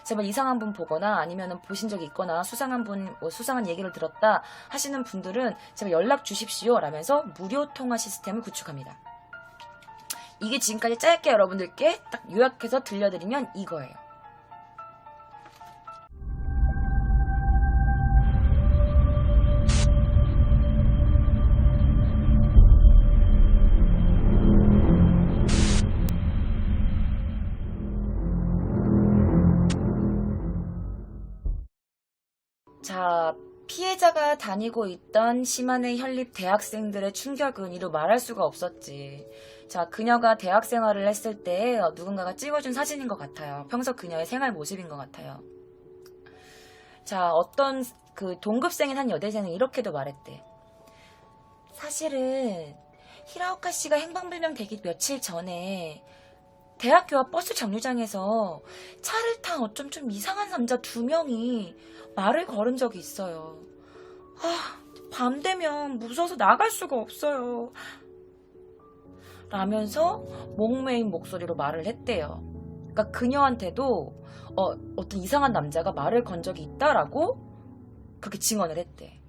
제발 이상한 분 보거나 아니면 보신 적이 있거나 수상한 분, 뭐 수상한 얘기를 들었다 하시는 분들은 제발 연락 주십시오 라면서 무료 통화 시스템을 구축합니다. 이게 지금까지 짧게 여러분들께 딱 요약해서 들려드리면 이거예요. 자, 피해자가 다니고 있던 시마네 현립 대학생들의 충격은 이루 말할 수가 없었지. 자, 그녀가 대학 생활을 했을 때 누군가가 찍어준 사진인 것 같아요. 평소 그녀의 생활 모습인 것 같아요. 자, 어떤 그 동급생인 한 여대생은 이렇게도 말했대. 사실은 히라오카 씨가 행방불명 되기 며칠 전에 대학교 앞 버스 정류장에서 차를 탄 어쩜 좀 이상한 남자 2명이 말을 걸은 적이 있어요. 밤 되면 무서워서 나갈 수가 없어요. 라면서 목매인 목소리로 말을 했대요. 그러니까 그녀한테도 어떤 이상한 남자가 말을 건 적이 있다라고 그렇게 증언을 했대.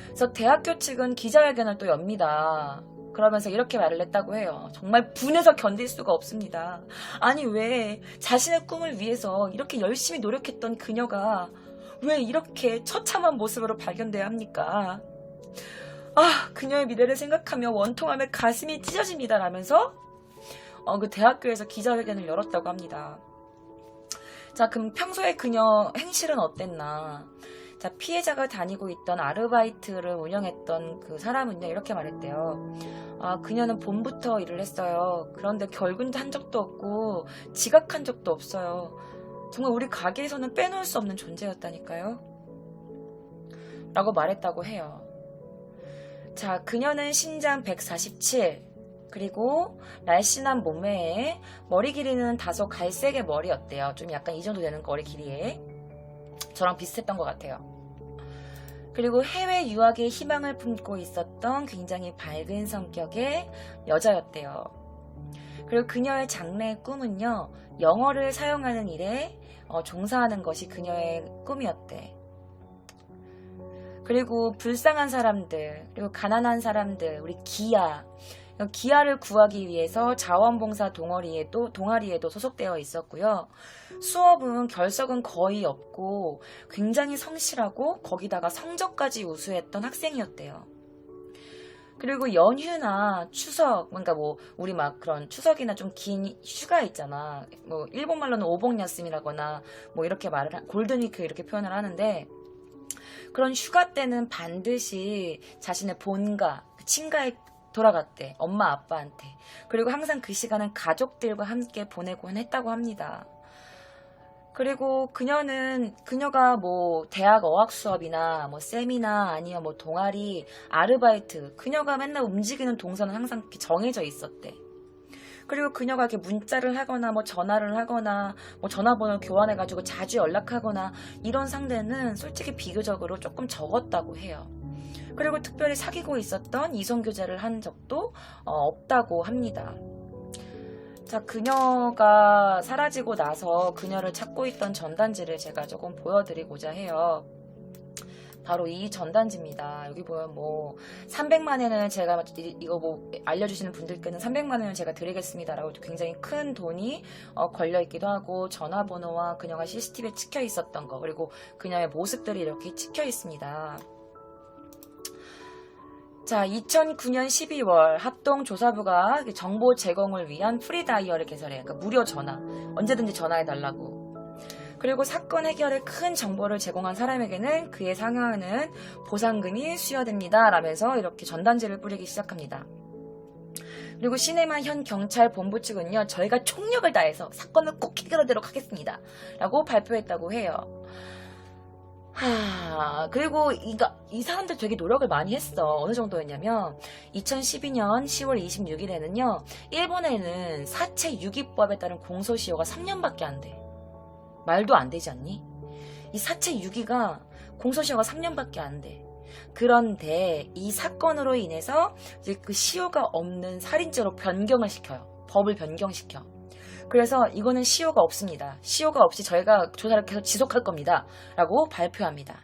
그래서 대학교 측은 기자회견을 또 엽니다. 그러면서 이렇게 말을 했다고 해요. 정말 분해서 견딜 수가 없습니다. 아니 왜 자신의 꿈을 위해서 이렇게 열심히 노력했던 그녀가 왜 이렇게 처참한 모습으로 발견돼야 합니까? 그녀의 미래를 생각하며 원통하며 가슴이 찢어집니다 라면서 그 대학교에서 기자회견을 열었다고 합니다. 자, 그럼 평소에 그녀 행실은 어땠나? 자, 피해자가 다니고 있던 아르바이트를 운영했던 그 사람은요, 이렇게 말했대요. 그녀는 봄부터 일을 했어요. 그런데 결근한 적도 없고 지각한 적도 없어요. 정말 우리 가게에서는 빼놓을 수 없는 존재였다니까요. 라고 말했다고 해요. 자, 그녀는 신장 147, 그리고 날씬한 몸매에 머리 길이는 다소 갈색의 머리였대요. 좀 약간 이 정도 되는 머리 길이에. 저랑 비슷했던 것 같아요. 그리고 해외 유학에 희망을 품고 있었던 굉장히 밝은 성격의 여자였대요. 그리고 그녀의 장래의 꿈은요, 영어를 사용하는 일에 종사하는 것이 그녀의 꿈이었대. 그리고 불쌍한 사람들, 그리고 가난한 사람들, 우리 기아를 구하기 위해서 자원봉사 동아리에도 소속되어 있었고요. 수업은 결석은 거의 없고 굉장히 성실하고 거기다가 성적까지 우수했던 학생이었대요. 그리고 연휴나 추석, 그러니까 뭐 우리 막 그런 추석이나 좀 긴 휴가 있잖아. 뭐 일본 말로는 오복야스미라거나 뭐 이렇게 골든위크 이렇게 표현을 하는데, 그런 휴가 때는 반드시 자신의 본가, 친가에 돌아갔대. 엄마 아빠한테. 그리고 항상 그 시간은 가족들과 함께 보내곤 했다고 합니다. 그리고 그녀가 뭐 대학 어학 수업이나 뭐 세미나 아니면 뭐 동아리, 아르바이트, 그녀가 맨날 움직이는 동선은 항상 이렇게 정해져 있었대. 그리고 그녀가 이렇게 문자를 하거나 뭐 전화를 하거나 뭐 전화번호 교환해가지고 자주 연락하거나 이런 상대는 솔직히 비교적으로 조금 적었다고 해요. 그리고 특별히 사귀고 있었던 이성교제를 한 적도 없다고 합니다. 자, 그녀가 사라지고 나서 그녀를 찾고 있던 전단지를 제가 조금 보여드리고자 해요. 바로 이 전단지입니다. 여기 보면 뭐 300만엔을 제가 이거 뭐 알려주시는 분들께는 300만엔을 제가 드리겠습니다 라고 굉장히 큰 돈이 걸려있기도 하고, 전화번호와 그녀가 CCTV에 찍혀 있었던 거, 그리고 그녀의 모습들이 이렇게 찍혀 있습니다. 자, 2009년 12월 합동조사부가 정보 제공을 위한 프리다이얼을 개설해요. 그러니까 무료 전화, 언제든지 전화해달라고. 그리고 사건 해결에 큰 정보를 제공한 사람에게는 그에 상응하는 보상금이 수여됩니다 라면서 이렇게 전단지를 뿌리기 시작합니다. 그리고 시네마 현 경찰 본부 측은요, 저희가 총력을 다해서 사건을 꼭 해결하도록 하겠습니다 라고 발표했다고 해요. 그리고 이 사람들 되게 노력을 많이 했어. 어느 정도였냐면 2012년 10월 26일에는요 일본에는 사체 유기법에 따른 공소시효가 3년밖에 안 돼. 말도 안 되지 않니? 이 사체 유기가 공소시효가 3년밖에 안 돼. 그런데 이 사건으로 인해서 이제 그 시효가 없는 살인죄로 변경을 시켜요. 법을 변경시켜. 그래서 이거는 시효가 없습니다. 시효가 없이 저희가 조사를 계속 지속할 겁니다. 라고 발표합니다.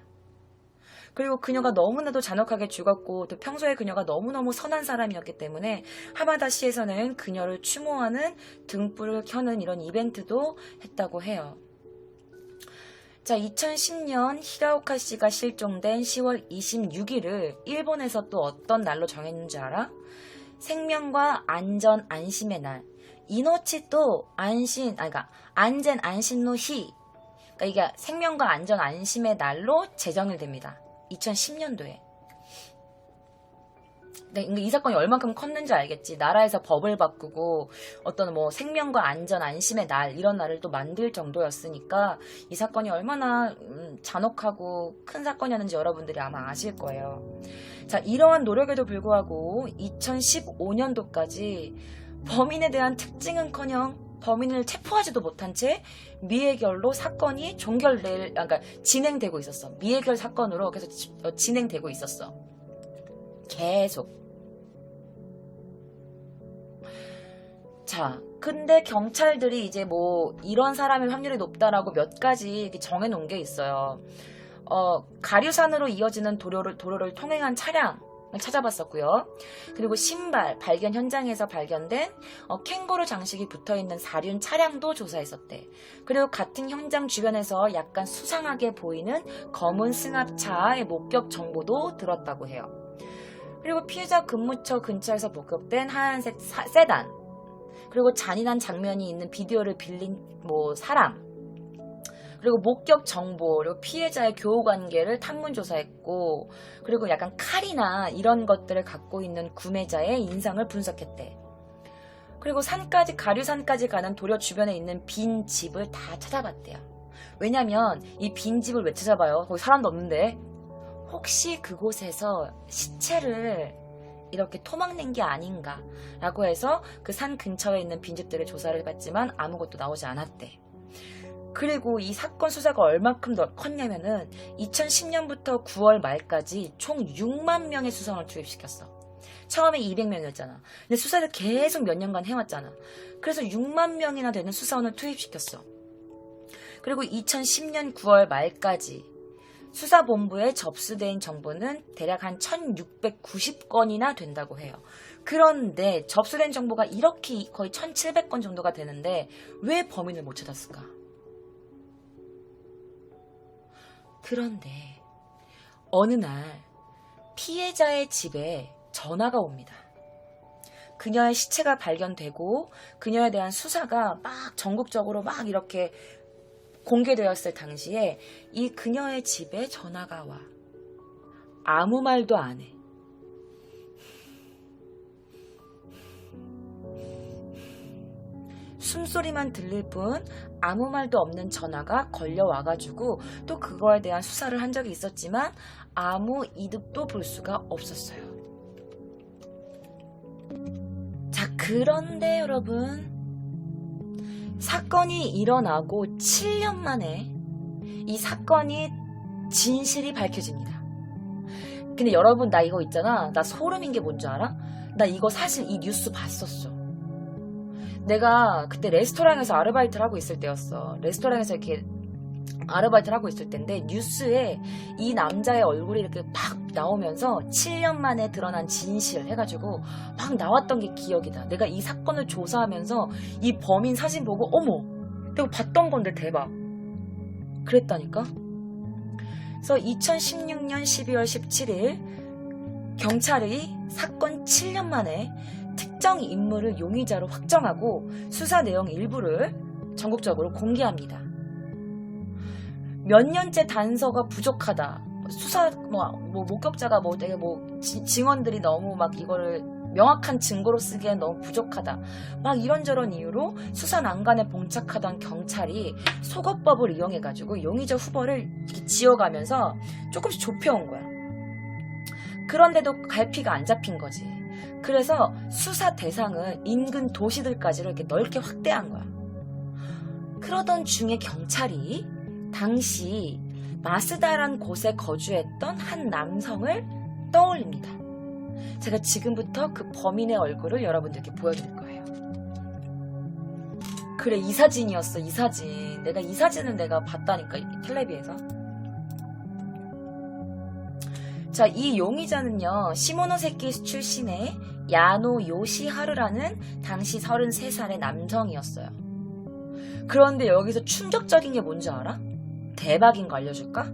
그리고 그녀가 너무나도 잔혹하게 죽었고 또 평소에 그녀가 너무너무 선한 사람이었기 때문에 하마다시에서는 그녀를 추모하는 등불을 켜는 이런 이벤트도 했다고 해요. 자, 2010년 히라오카 씨가 실종된 10월 26일을 일본에서 또 어떤 날로 정했는지 알아? 생명과 안전 안심의 날. 이노치 또 안신, 그러니까 안전 안심노 히. 그러니까 이게 생명과 안전 안심의 날로 제정이 됩니다. 2010년도에. 네, 이 사건이 얼만큼 컸는지 알겠지. 나라에서 법을 바꾸고 어떤 뭐 생명과 안전 안심의 날 이런 날을 또 만들 정도였으니까 이 사건이 얼마나 잔혹하고 큰 사건이었는지 여러분들이 아마 아실 거예요. 자, 이러한 노력에도 불구하고 2015년도까지 범인에 대한 특징은커녕 범인을 체포하지도 못한 채 미해결로 사건이 그러니까 진행되고 있었어. 미해결 사건으로 계속 진행되고 있었어. 계속. 자, 근데 경찰들이 이제 뭐 이런 사람의 확률이 높다라고 몇 가지 이렇게 정해놓은 게 있어요. 가류산으로 이어지는 도로를 통행한 차량을 찾아봤었고요. 그리고 신발 발견 현장에서 발견된 캥거루 장식이 붙어있는 사륜 차량도 조사했었대. 그리고 같은 현장 주변에서 약간 수상하게 보이는 검은 승합차의 목격 정보도 들었다고 해요. 그리고 피해자 근무처 근처에서 목격된 하얀색 세단, 그리고 잔인한 장면이 있는 비디오를 빌린 뭐 사람, 그리고 목격 정보, 그리고 피해자의 교우 관계를 탐문 조사했고, 그리고 약간 칼이나 이런 것들을 갖고 있는 구매자의 인상을 분석했대. 그리고 가류산까지 가는 도로 주변에 있는 빈 집을 다 찾아봤대요. 왜냐면 이 빈 집을 왜 찾아봐요? 거기 사람도 없는데. 혹시 그곳에서 시체를 이렇게 토막낸 게 아닌가 라고 해서 그 산 근처에 있는 빈집들을 조사를 해봤지만 아무것도 나오지 않았대. 그리고 이 사건 수사가 얼마큼 컸냐면은 2010년부터 9월 말까지 총 6만 명의 수사원을 투입시켰어. 처음에 200명이었잖아. 근데 수사를 계속 몇 년간 해왔잖아. 그래서 6만 명이나 되는 수사원을 투입시켰어. 그리고 2010년 9월 말까지 수사본부에 접수된 정보는 대략 한 1690건이나 된다고 해요. 그런데 접수된 정보가 이렇게 거의 1700건 정도가 되는데 왜 범인을 못 찾았을까? 그런데 어느 날 피해자의 집에 전화가 옵니다. 그녀의 시체가 발견되고 그녀에 대한 수사가 막 전국적으로 막 이렇게 공개되었을 당시에 이 그녀의 집에 전화가 와. 아무 말도 안 해. 숨소리만 들릴 뿐 아무 말도 없는 전화가 걸려와가지고 또 그거에 대한 수사를 한 적이 있었지만 아무 이득도 볼 수가 없었어요. 자, 그런데 여러분, 사건이 일어나고 7년 만에 이 사건이 진실이 밝혀집니다. 근데 여러분, 나 이거 있잖아. 나 소름인 게 뭔지 알아? 나 이거 사실 이 뉴스 봤었어. 내가 그때 레스토랑에서 아르바이트를 하고 있을 때였어. 레스토랑에서 이렇게 아르바이트를 하고 있을 때인데 뉴스에 이 남자의 얼굴이 이렇게 막 나오면서 7년 만에 드러난 진실 해가지고 막 나왔던 게 기억이다. 내가 이 사건을 조사하면서 이 범인 사진 보고 어머, 내가 봤던 건데 대박. 그랬다니까. 그래서 2016년 12월 17일 경찰이 사건 7년 만에 특정 인물을 용의자로 확정하고 수사 내용 일부를 전국적으로 공개합니다. 몇 년째 단서가 부족하다. 수사 목격자가 되게 증언들이 너무 막 이거를 명확한 증거로 쓰기엔 너무 부족하다. 막 이런저런 이유로 수사 난간에 봉착하던 경찰이 속어법을 이용해가지고 용의자 후보를 이렇게 지어가면서 조금씩 좁혀온 거야. 그런데도 갈피가 안 잡힌 거지. 그래서 수사 대상을 인근 도시들까지로 이렇게 넓게 확대한 거야. 그러던 중에 경찰이 당시 마스다란 곳에 거주했던 한 남성을 떠올립니다. 제가 지금부터 그 범인의 얼굴을 여러분들께 보여드릴 거예요. 그래, 이 사진이었어, 이 사진. 내가 이 사진을 내가 봤다니까, 텔레비에서. 자, 이 용의자는요, 시모노세키 출신의 야노 요시하루라는 당시 33살의 남성이었어요. 그런데 여기서 충격적인 게 뭔지 알아? 대박인 거 알려줄까?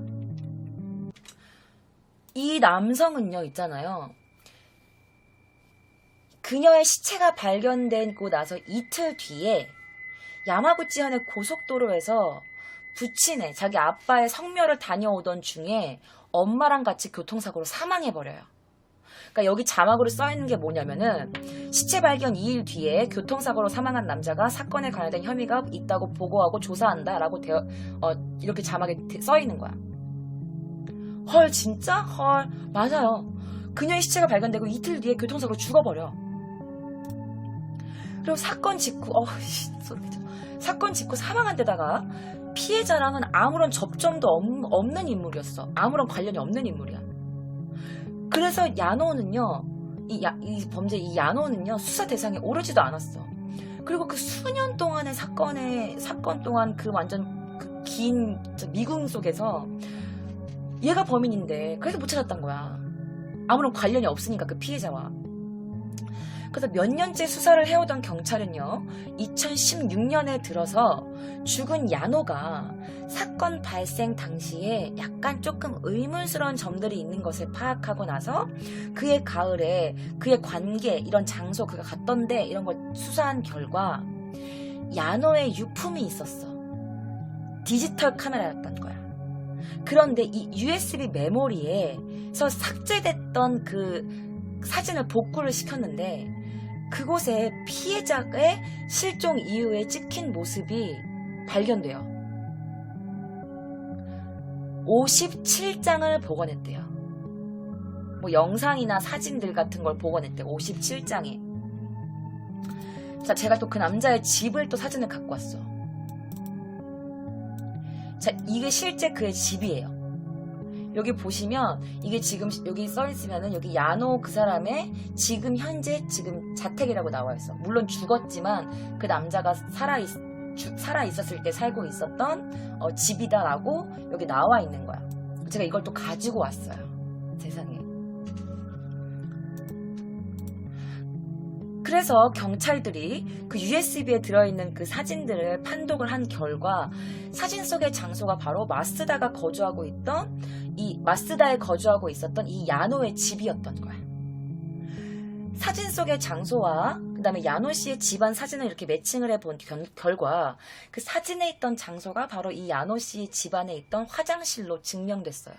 이 남성은요, 있잖아요. 그녀의 시체가 발견되고 나서 이틀 뒤에 야마구치현의 고속도로에서 부친의 자기 아빠의 성묘를 다녀오던 중에 엄마랑 같이 교통사고로 사망해버려요. 그러니까 여기 자막으로 써있는 게 뭐냐면은 시체 발견 2일 뒤에 교통사고로 사망한 남자가 사건에 관련된 혐의가 있다고 보고하고 조사한다 라고 이렇게 자막에 써있는 거야. 헐, 진짜? 헐, 맞아요. 그녀의 시체가 발견되고 이틀 뒤에 교통사고로 죽어버려. 그리고 사건 직후 사건 직후 사망한 데다가 피해자랑은 아무런 접점도 없는 인물이었어. 아무런 관련이 없는 인물이야. 그래서 야노는요, 이 범죄 이 야노는요 수사 대상에 오르지도 않았어. 그리고 그 수년 동안의 사건 동안 그 완전 그 긴 미궁 속에서 얘가 범인인데 그래서 못 찾았단 거야. 아무런 관련이 없으니까 그 피해자와. 그래서 몇 년째 수사를 해오던 경찰은요, 2016년에 들어서 죽은 야노가 사건 발생 당시에 약간 조금 의문스러운 점들이 있는 것을 파악하고 나서 그의 가을에 그의 관계, 이런 장소, 그가 갔던데 이런 걸 수사한 결과 야노의 유품이 있었어. 디지털 카메라였던 거야. 그런데 이 USB 메모리에서 삭제됐던 그 사진을 복구를 시켰는데 그곳에 피해자의 실종 이후에 찍힌 모습이 발견돼요. 57장을 복원했대요. 뭐 영상이나 사진들 같은 걸 복원했대요. 57장에. 자, 제가 또 그 남자의 집을 또 사진을 갖고 왔어. 자, 이게 실제 그의 집이에요. 여기 보시면 이게 지금 여기 써있으면은 여기 야노 그 사람의 지금 현재 지금 자택이라고 나와 있어. 물론 죽었지만 그 남자가 살아 있었을 때 살고 있었던 집이다라고 여기 나와 있는 거야. 제가 이걸 또 가지고 왔어요. 세상에. 그래서 경찰들이 그 USB에 들어있는 그 사진들을 판독을 한 결과 사진 속의 장소가 바로 마쓰다에 거주하고 있었던 이 야노의 집이었던 거야. 사진 속의 장소와 그 다음에 야노 씨의 집안 사진을 이렇게 매칭을 해본 결과 그 사진에 있던 장소가 바로 이 야노 씨의 집안에 있던 화장실로 증명됐어요.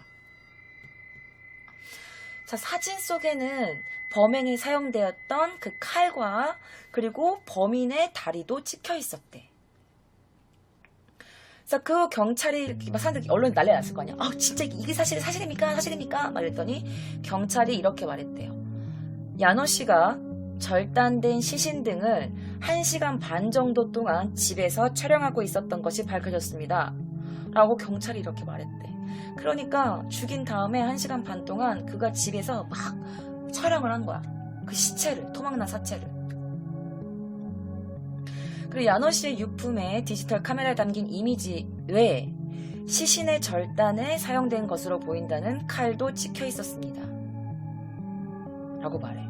자, 사진 속에는 범행에 사용되었던 그 칼과 그리고 범인의 다리도 찍혀 있었대. 그래서 그 경찰이 막 사람들이 언론에 난리 났을 거 아니야. 아, 진짜 이게 사실입니까? 사실입니까? 막 이랬더니 경찰이 이렇게 말했대요. 야노 씨가 절단된 시신 등을 1시간 반 정도 동안 집에서 촬영하고 있었던 것이 밝혀졌습니다. 라고 경찰이 이렇게 말했대. 그러니까 죽인 다음에 1시간 반 동안 그가 집에서 막 촬영을 한 거야. 그 시체를, 토막난 사체를. 그리고 야노 씨의 유품에 디지털 카메라에 담긴 이미지 외에 시신의 절단에 사용된 것으로 보인다는 칼도 찍혀 있었습니다. 라고 말해.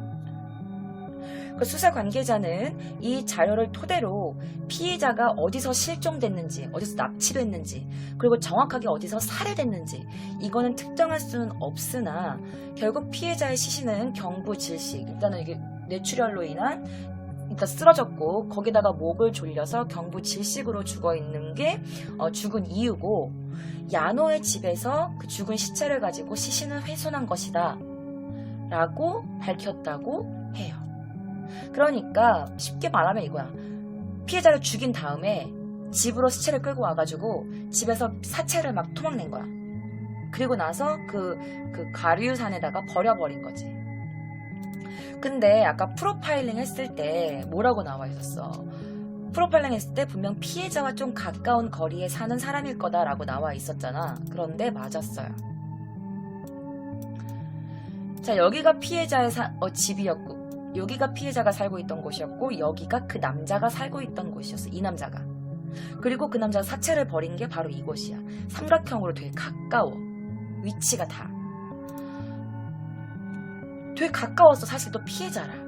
그 수사 관계자는 이 자료를 토대로 피해자가 어디서 실종됐는지, 어디서 납치됐는지, 그리고 정확하게 어디서 살해됐는지 이거는 특정할 수는 없으나 결국 피해자의 시신은 경부 질식, 일단은 이게 뇌출혈로 인한 그러니까 쓰러졌고 거기다가 목을 졸려서 경부 질식으로 죽어있는 게 죽은 이유고 야노의 집에서 그 죽은 시체를 가지고 시신을 훼손한 것이다 라고 밝혔다고 해요. 그러니까 쉽게 말하면 이거야. 피해자를 죽인 다음에 집으로 시체를 끌고 와가지고 집에서 사체를 막 토막낸 거야. 그리고 나서 그 가류산에다가 버려버린 거지. 근데 아까 프로파일링 했을 때 뭐라고 나와 있었어? 프로파일링 했을 때 분명 피해자와 좀 가까운 거리에 사는 사람일 거다라고 나와 있었잖아. 그런데 맞았어요. 자, 여기가 피해자의 집이었고 여기가 피해자가 살고 있던 곳이었고 여기가 그 남자가 살고 있던 곳이었어. 이 남자가. 그리고 그 남자가 사체를 버린 게 바로 이곳이야. 삼각형으로 되게 가까워. 위치가 다. 되게 가까웠어. 사실 또 피해자라.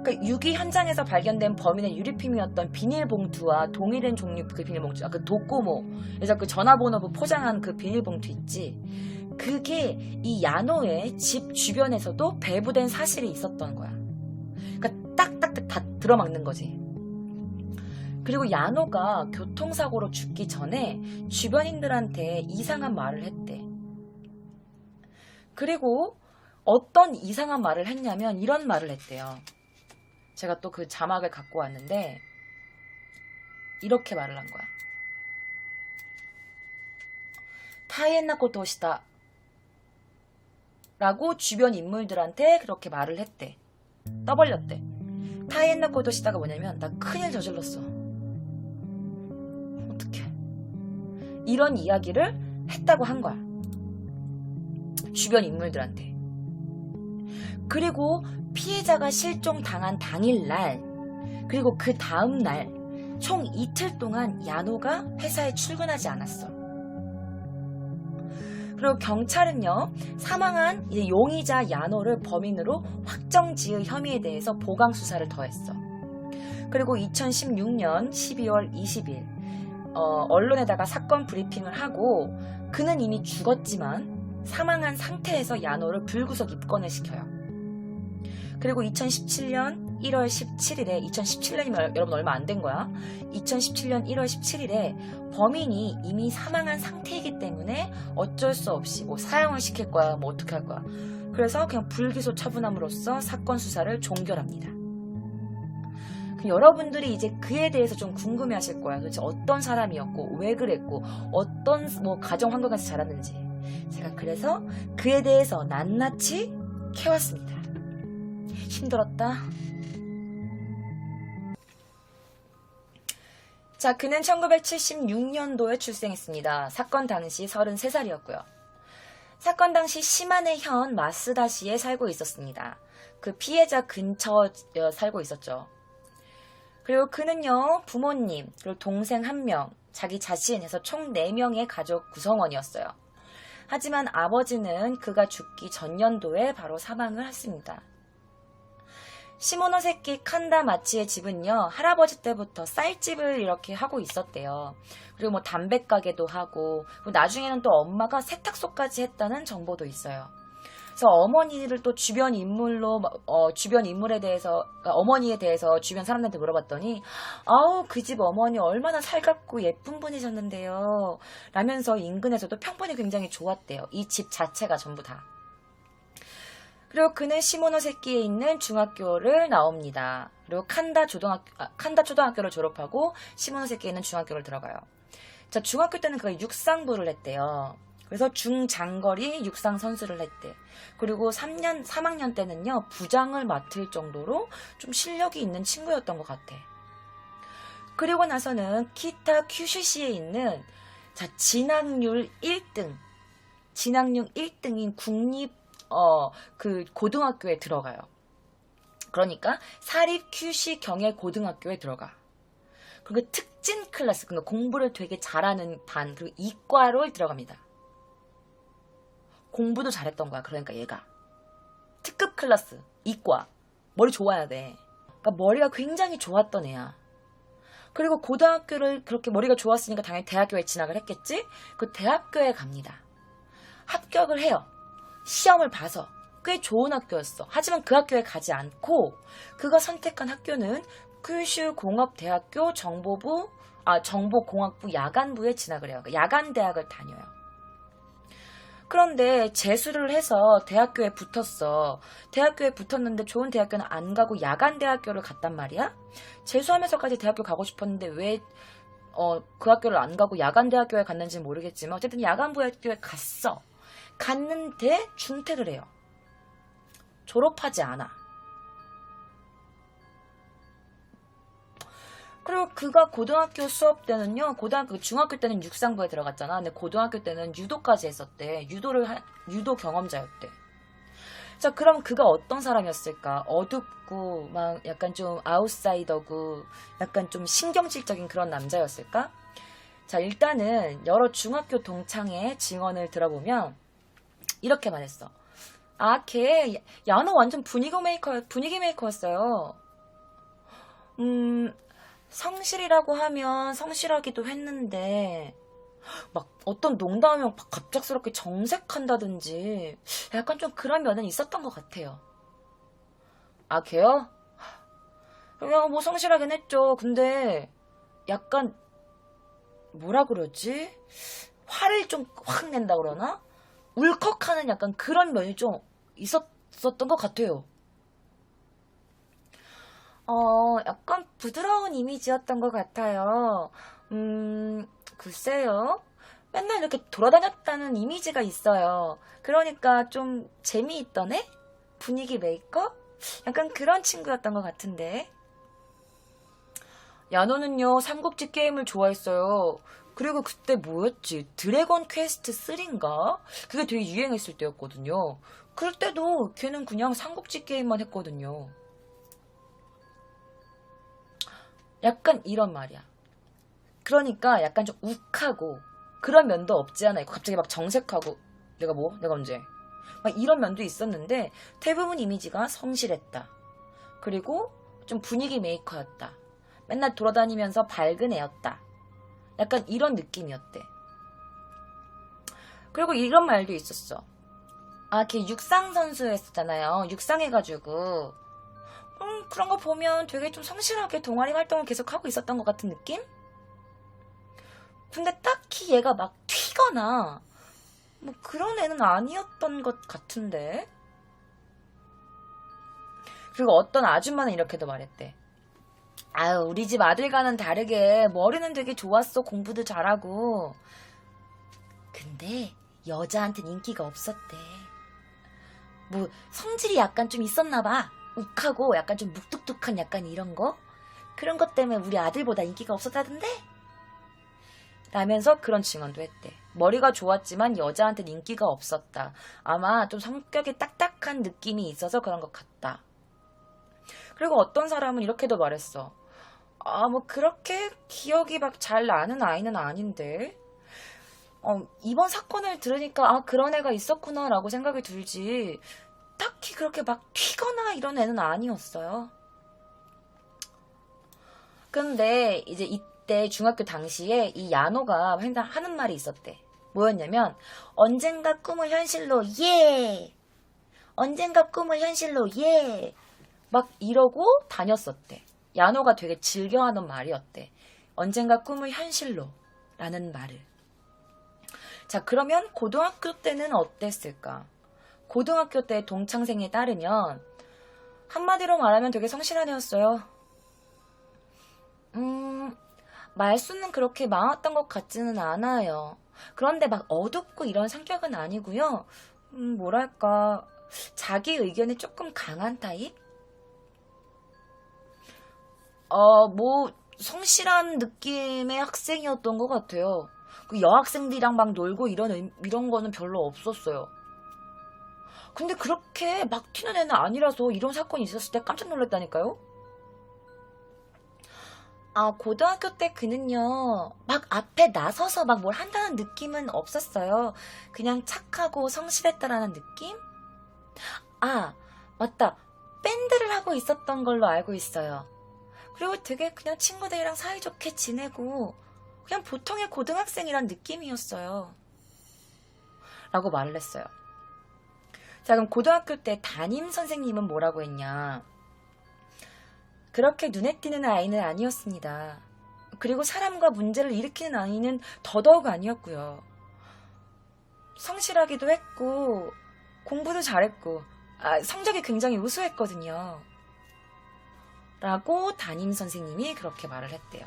그러니까 유기 현장에서 발견된 범인의 유리품이었던 비닐봉투와 동일한 종류 그 비닐봉투, 그 도꼬모, 그래서 그 전화번호 포장한 그 비닐봉투 있지. 그게 이 야노의 집 주변에서도 배부된 사실이 있었던 거야. 그러니까 딱딱딱 다 들어막는 거지. 그리고 야노가 교통사고로 죽기 전에 주변인들한테 이상한 말을 했대. 그리고 어떤 이상한 말을 했냐면 이런 말을 했대요. 제가 또 그 자막을 갖고 왔는데 이렇게 말을 한 거야. 타이엔나코 도시다 라고 주변 인물들한테 그렇게 말을 했대. 떠벌렸대. 타이엔나코 도시다가 뭐냐면 나 큰일 저질렀어. 어떡해. 이런 이야기를 했다고 한 거야. 주변 인물들한테. 그리고 피해자가 실종당한 당일날 그리고 그 다음날 총 이틀 동안 야노가 회사에 출근하지 않았어. 그리고 경찰은요, 사망한 용의자 야노를 범인으로 확정지을 혐의에 대해서 보강 수사를 더했어. 그리고 2016년 12월 20일 언론에다가 사건 브리핑을 하고 그는 이미 죽었지만 사망한 상태에서 야노를 불구속 입건을 시켜요. 그리고 2017년 1월 17일에 2017년이면 여러분 얼마 안 된 거야. 2017년 1월 17일에 범인이 이미 사망한 상태이기 때문에 어쩔 수 없이 뭐 사형을 시킬 거야, 뭐 어떻게 할 거야. 그래서 그냥 불기소 처분함으로써 사건 수사를 종결합니다. 여러분들이 이제 그에 대해서 좀 궁금해하실 거야. 도대체 어떤 사람이었고 왜 그랬고 어떤 뭐 가정 환경에서 자랐는지. 제가 그래서 그에 대해서 낱낱이 캐왔습니다. 힘들었다. 자, 그는 1976년도에 출생했습니다. 사건 당시 33살이었고요. 사건 당시 시마네 현 마스다시에 살고 있었습니다. 그 피해자 근처 살고 있었죠. 그리고 그는요, 부모님, 그리고 동생 1명, 자기 자신 해서 총 4명의 가족 구성원이었어요. 하지만 아버지는 그가 죽기 전년도에 바로 사망을 했습니다. 시모노세키 칸다 마치의 집은요, 할아버지 때부터 쌀집을 이렇게 하고 있었대요. 그리고 뭐 담배가게도 하고, 그리고 나중에는 또 엄마가 세탁소까지 했다는 정보도 있어요. 그래서 어머니를 또 주변 인물로, 주변 인물에 대해서, 그러니까 어머니에 대해서 주변 사람들한테 물어봤더니, 아우, 그 집 어머니 얼마나 살갑고 예쁜 분이셨는데요. 라면서 인근에서도 평판이 굉장히 좋았대요. 이 집 자체가 전부 다. 그리고 그는 시모노세키에 있는 중학교를 나옵니다. 그리고 칸다 초등학교를 졸업하고 시모노세키에 있는 중학교를 들어가요. 자, 중학교 때는 그가 육상부를 했대요. 그래서 중장거리 육상 선수를 했대. 그리고 3학년 때는요, 부장을 맡을 정도로 좀 실력이 있는 친구였던 것 같아. 그리고 나서는 키타 큐슈시에 있는 진학률 1등인 국립 그 고등학교에 들어가요. 그러니까 사립 큐시 경예 고등학교에 들어가. 그리고 특진 클래스, 그러니까 공부를 되게 잘하는 반, 그리고 이과로 들어갑니다. 공부도 잘했던 거야. 그러니까 얘가 특급 클래스, 이과, 머리 좋아야 돼. 그러니까 머리가 굉장히 좋았던 애야. 그리고 고등학교를 그렇게 머리가 좋았으니까 당연히 대학교에 진학을 했겠지. 그 대학교에 갑니다. 합격을 해요. 시험을 봐서 꽤 좋은 학교였어. 하지만 그 학교에 가지 않고 그가 선택한 학교는 큐슈 공업대학교 정보공학부 야간부에 진학을 해요. 그러니까 야간대학을 다녀요. 그런데 재수를 해서 대학교에 붙었어. 대학교에 붙었는데 좋은 대학교는 안 가고 야간대학교를 갔단 말이야. 재수하면서까지 대학교 가고 싶었는데 왜 그 학교를 안 가고 야간대학교에 갔는지는 모르겠지만 어쨌든 야간부학교에 갔어. 갔는데 중퇴를 해요. 졸업하지 않아. 그리고 그가 고등학교 수업 때는요, 중학교 때는 육상부에 들어갔잖아. 근데 고등학교 때는 유도까지 했었대. 유도 경험자였대. 자, 그럼 그가 어떤 사람이었을까? 어둡고 막 약간 좀 아웃사이더고 약간 좀 신경질적인 그런 남자였을까? 자, 일단은 여러 중학교 동창의 증언을 들어보면 이렇게 말했어. 아, 야, 너 완전 분위기 메이커였어요. 성실이라고 하면 성실하기도 했는데, 막 어떤 농담하면 막 갑작스럽게 정색한다든지, 약간 좀 그런 면은 있었던 것 같아요. 아, 걔요? 그냥 뭐 성실하긴 했죠. 근데, 약간, 뭐라 그러지? 화를 좀 확 낸다 그러나? 울컥하는 약간 그런 면이 좀 있었던 것 같아요. 약간 부드러운 이미지였던 것 같아요. 글쎄요. 맨날 이렇게 돌아다녔다는 이미지가 있어요. 그러니까 좀 재미있던 애? 분위기 메이커? 약간 그런 친구였던 것 같은데. 야노는요, 삼국지 게임을 좋아했어요. 그리고 그때 뭐였지? 드래곤 퀘스트 3인가? 그게 되게 유행했을 때였거든요. 그럴 때도 걔는 그냥 삼국지 게임만 했거든요. 약간 이런 말이야. 그러니까 약간 좀 욱하고 그런 면도 없지 않아 있고 갑자기 막 정색하고 내가 뭐? 내가 언제? 막 이런 면도 있었는데 대부분 이미지가 성실했다. 그리고 좀 분위기 메이커였다. 맨날 돌아다니면서 밝은 애였다. 약간 이런 느낌이었대. 그리고 이런 말도 있었어. 아, 걔 육상 선수 했었잖아요. 육상 해가지고 그런 거 보면 되게 좀 성실하게 동아리 활동을 계속 하고 있었던 것 같은 느낌? 근데 딱히 얘가 막 튀거나 뭐 그런 애는 아니었던 것 같은데. 그리고 어떤 아줌마는 이렇게도 말했대. 아유, 우리 집 아들과는 다르게 머리는 되게 좋았어. 공부도 잘하고. 근데 여자한텐 인기가 없었대. 뭐 성질이 약간 좀 있었나 봐. 욱하고 약간 좀 묵뚝뚝한 약간 이런 거? 그런 것 때문에 우리 아들보다 인기가 없었다던데? 라면서 그런 증언도 했대. 머리가 좋았지만 여자한테는 인기가 없었다. 아마 좀 성격이 딱딱한 느낌이 있어서 그런 것 같다. 그리고 어떤 사람은 이렇게도 말했어. 아, 뭐 그렇게 기억이 막 잘 나는 아이는 아닌데. 이번 사건을 들으니까 아, 그런 애가 있었구나 라고 생각이 들지. 딱히 그렇게 막 튀거나 이런 애는 아니었어요. 근데 이제 이때 중학교 당시에 이 야노가 하는 말이 있었대. 뭐였냐면 언젠가 꿈을 현실로 예! 언젠가 꿈을 현실로 예! 막 이러고 다녔었대. 야노가 되게 즐겨하는 말이었대. 언젠가 꿈을 현실로 라는 말을. 자, 그러면 고등학교 때는 어땠을까? 고등학교 때 동창생에 따르면 한마디로 말하면 되게 성실한 애였어요. 말수는 그렇게 많았던 것 같지는 않아요. 그런데 막 어둡고 이런 성격은 아니고요. 뭐랄까, 자기 의견이 조금 강한 타입? 뭐 성실한 느낌의 학생이었던 것 같아요. 그 여학생들이랑 막 놀고 이런 거는 별로 없었어요. 근데 그렇게 막 튀는 애는 아니라서 이런 사건이 있었을 때 깜짝 놀랐다니까요? 아, 고등학교 때 그는요, 막 앞에 나서서 막 뭘 한다는 느낌은 없었어요. 그냥 착하고 성실했다라는 느낌? 아, 맞다. 밴드를 하고 있었던 걸로 알고 있어요. 그리고 되게 그냥 친구들이랑 사이좋게 지내고, 그냥 보통의 고등학생이란 느낌이었어요. 라고 말을 했어요. 자, 그럼 고등학교 때 담임 선생님은 뭐라고 했냐? 그렇게 눈에 띄는 아이는 아니었습니다. 그리고 사람과 문제를 일으키는 아이는 더더욱 아니었고요. 성실하기도 했고 공부도 잘했고 성적이 굉장히 우수했거든요. 라고 담임 선생님이 그렇게 말을 했대요.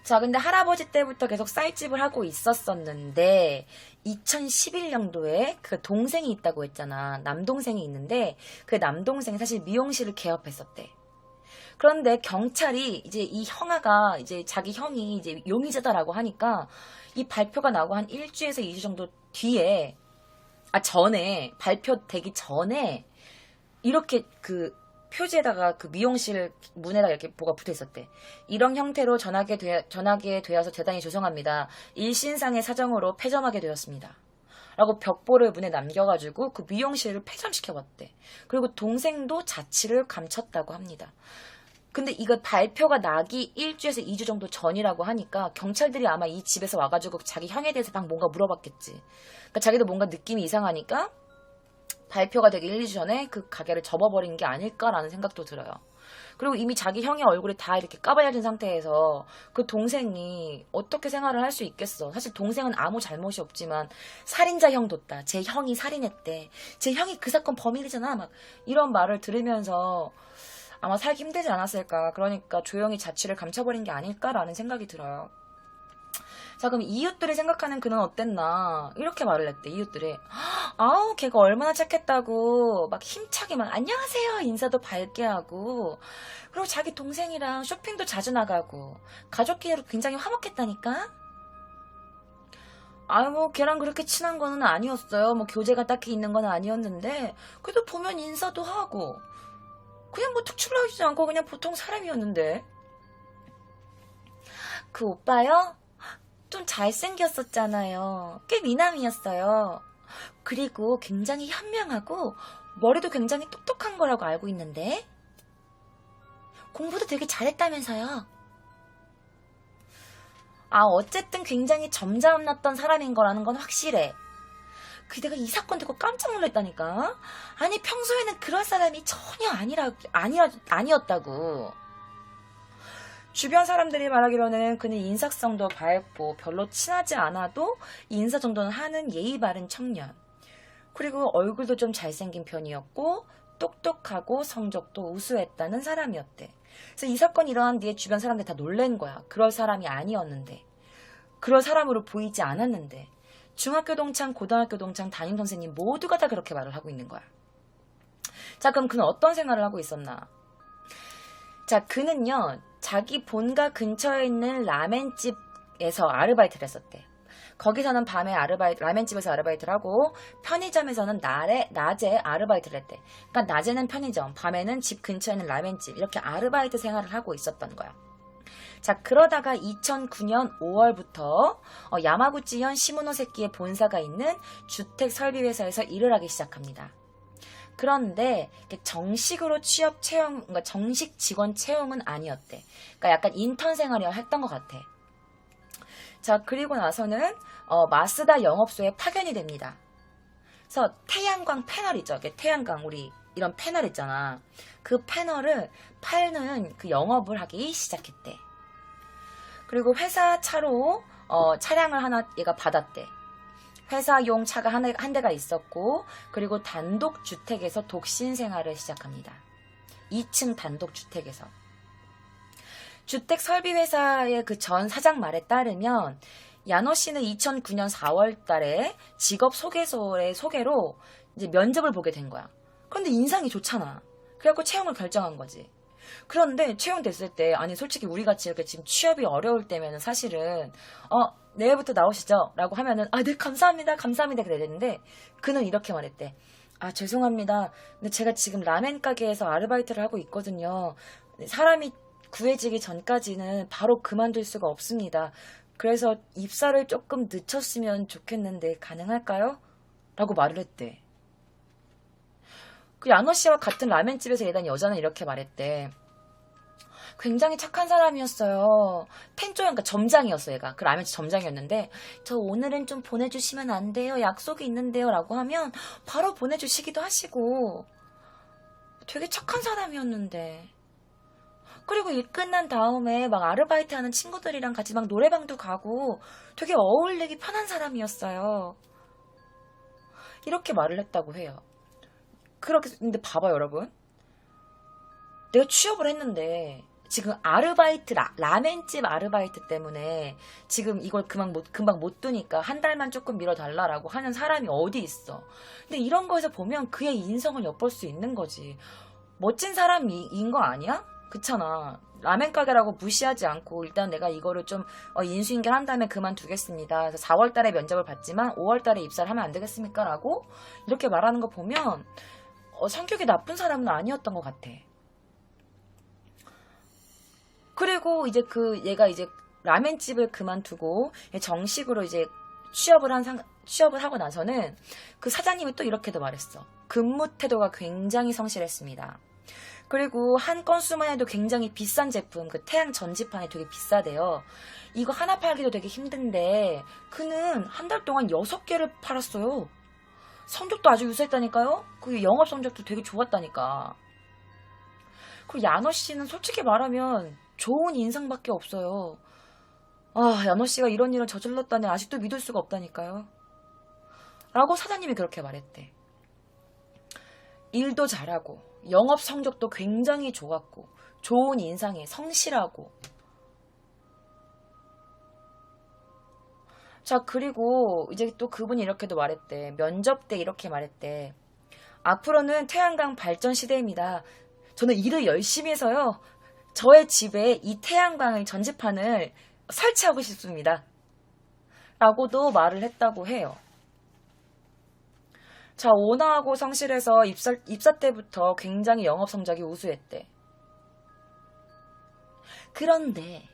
자, 근데 할아버지 때부터 계속 쌀집을 하고 있었었는데 2011년도에 그 동생이 있다고 했잖아. 남동생이 있는데 그 남동생이 사실 미용실을 개업했었대. 그런데 경찰이 이제 이 형아가 이제 자기 형이 이제 용의자다라고 하니까 이 발표가 나고 한 1주에서 2주 정도 뒤에 전에, 발표되기 전에, 이렇게 그 표지에다가 그 미용실 문에다가 이렇게 뭐가 붙어 있었대. 이런 형태로 전하게 되어서 대단히 죄송합니다. 일신상의 사정으로 폐점하게 되었습니다. 라고 벽보를 문에 남겨가지고 그 미용실을 폐점시켜봤대. 그리고 동생도 자취를 감췄다고 합니다. 근데 이거 발표가 나기 1주에서 2주 정도 전이라고 하니까 경찰들이 아마 이 집에서 와가지고 자기 형에 대해서 막 뭔가 물어봤겠지. 그러니까 자기도 뭔가 느낌이 이상하니까 발표가 되기 1, 2주 전에 그 가게를 접어버린 게 아닐까라는 생각도 들어요. 그리고 이미 자기 형의 얼굴이 다 이렇게 까발려진 상태에서 그 동생이 어떻게 생활을 할 수 있겠어. 사실 동생은 아무 잘못이 없지만 살인자 형 뒀다. 제 형이 살인했대. 제 형이 그 사건 범인이잖아. 막 이런 말을 들으면서 아마 살기 힘들지 않았을까. 그러니까 조용히 자취를 감춰버린 게 아닐까라는 생각이 들어요. 자, 그럼 이웃들이 생각하는 그는 어땠나 이렇게 말을 했대. 이웃들이 아우 걔가 얼마나 착했다고 막 힘차게 막 안녕하세요 인사도 밝게 하고, 그리고 자기 동생이랑 쇼핑도 자주 나가고 가족끼리 굉장히 화목했다니까. 아유 뭐 걔랑 그렇게 친한 거는 아니었어요. 뭐 교제가 딱히 있는 건 아니었는데 그래도 보면 인사도 하고 그냥 뭐 특출나지 않고 그냥 보통 사람이었는데. 그 오빠요? 좀 잘생겼었잖아요. 꽤 미남이었어요. 그리고 굉장히 현명하고 머리도 굉장히 똑똑한 거라고 알고 있는데 공부도 되게 잘했다면서요. 아 어쨌든 굉장히 점잖았던 사람인 거라는 건 확실해. 그 내가 이 사건 듣고 깜짝 놀랐다니까. 아니 평소에는 그런 사람이 전혀 아니었다고. 주변 사람들이 말하기로는 그는 인사성도 밝고 별로 친하지 않아도 인사 정도는 하는 예의 바른 청년. 그리고 얼굴도 좀 잘생긴 편이었고 똑똑하고 성적도 우수했다는 사람이었대. 그래서 이 사건이 일어난 뒤에 주변 사람들이 다 놀란 거야. 그럴 사람이 아니었는데. 그럴 사람으로 보이지 않았는데. 중학교 동창, 고등학교 동창, 담임선생님 모두가 다 그렇게 말을 하고 있는 거야. 자, 그럼 그는 어떤 생활을 하고 있었나? 자, 그는요. 자기 본가 근처에 있는 라멘집에서 아르바이트를 했었대. 거기서는 밤에 라멘집에서 아르바이트를 하고 편의점에서는 낮에 아르바이트를 했대. 그러니까 낮에는 편의점, 밤에는 집 근처에 있는 라멘집 이렇게 아르바이트 생활을 하고 있었던 거야. 자, 그러다가 2009년 5월부터 야마구치현 시모노세키의 본사가 있는 주택설비회사에서 일을 하기 시작합니다. 그런데 정식으로 취업 채용, 그러니까 정식 직원 채용은 아니었대. 그러니까 약간 인턴 생활을 했던 것 같아. 자, 그리고 나서는 마쓰다 영업소에 파견이 됩니다. 그래서 태양광 패널 있죠. 태양광 우리 이런 패널 있잖아. 그 패널을 팔는 그 영업을 하기 시작했대. 그리고 회사 차로 차량을 하나 얘가 받았대. 회사용 차가 한 대가 있었고, 그리고 단독주택에서 독신 생활을 시작합니다. 2층 단독주택에서. 주택설비회사의 그 전 사장 말에 따르면 야노 씨는 2009년 4월 달에 직업 소개서의 소개로 이제 면접을 보게 된 거야. 그런데 인상이 좋잖아. 그래갖고 채용을 결정한 거지. 그런데 채용됐을 때, 아니 솔직히 우리같이 이렇게 지금 취업이 어려울 때면은 사실은 내일부터 나오시죠 라고 하면은 네 감사합니다 그래야 되는데, 그는 이렇게 말했대. 죄송합니다. 근데 제가 지금 라멘 가게에서 아르바이트를 하고 있거든요. 사람이 구해지기 전까지는 바로 그만둘 수가 없습니다. 그래서 입사를 조금 늦췄으면 좋겠는데 가능할까요? 라고 말을 했대. 그 야노 씨와 같은 라멘집에서 일한 여자는 이렇게 말했대. 굉장히 착한 사람이었어요. 그러니까 점장이었어 얘가. 그 라멘집 점장이었는데, 저 오늘은 좀 보내주시면 안 돼요. 약속이 있는데요. 라고 하면 바로 보내주시기도 하시고 되게 착한 사람이었는데. 그리고 일 끝난 다음에 막 아르바이트 하는 친구들이랑 같이 막 노래방도 가고 되게 어울리기 편한 사람이었어요. 이렇게 말을 했다고 해요. 근데 봐봐요 여러분. 내가 취업을 했는데 지금 아르바이트, 라멘집 아르바이트 때문에 지금 이걸 금방 못 두니까 한 달만 조금 미뤄달라라고 하는 사람이 어디 있어. 근데 이런 거에서 보면 그의 인성을 엿볼 수 있는 거지. 멋진 사람인 거 아니야? 그렇잖아. 라멘 가게라고 무시하지 않고 일단 내가 이거를 좀 인수인계를 한 다음에 그만두겠습니다. 그래서 4월 달에 면접을 봤지만 5월 달에 입사를 하면 안 되겠습니까? 라고 이렇게 말하는 거 보면 성격이 나쁜 사람은 아니었던 것 같아. 그리고 이제 얘가 이제 라멘집을 그만두고 정식으로 이제 취업을 하고 나서는 그 사장님이 또 이렇게도 말했어. 근무 태도가 굉장히 성실했습니다. 그리고 한 건수만 해도 굉장히 비싼 제품, 그 태양 전지판이 되게 비싸대요. 이거 하나 팔기도 되게 힘든데 그는 한 달 동안 6개를 팔았어요. 성적도 아주 유사했다니까요. 그 영업 성적도 되게 좋았다니까. 그리고 야너 씨는 솔직히 말하면 좋은 인상밖에 없어요. 야너 씨가 이런 일을 저질렀다니 아직도 믿을 수가 없다니까요. 라고 사장님이 그렇게 말했대. 일도 잘하고 영업 성적도 굉장히 좋았고 좋은 인상에 성실하고. 자, 그리고 이제 또 그분이 이렇게도 말했대. 면접 때 이렇게 말했대. 앞으로는 태양광 발전 시대입니다. 저는 일을 열심히 해서요. 저의 집에 이 태양광 전지판을 설치하고 싶습니다. 라고도 말을 했다고 해요. 자, 온화하고 성실해서 입사 때부터 굉장히 영업 성적이 우수했대. 그런데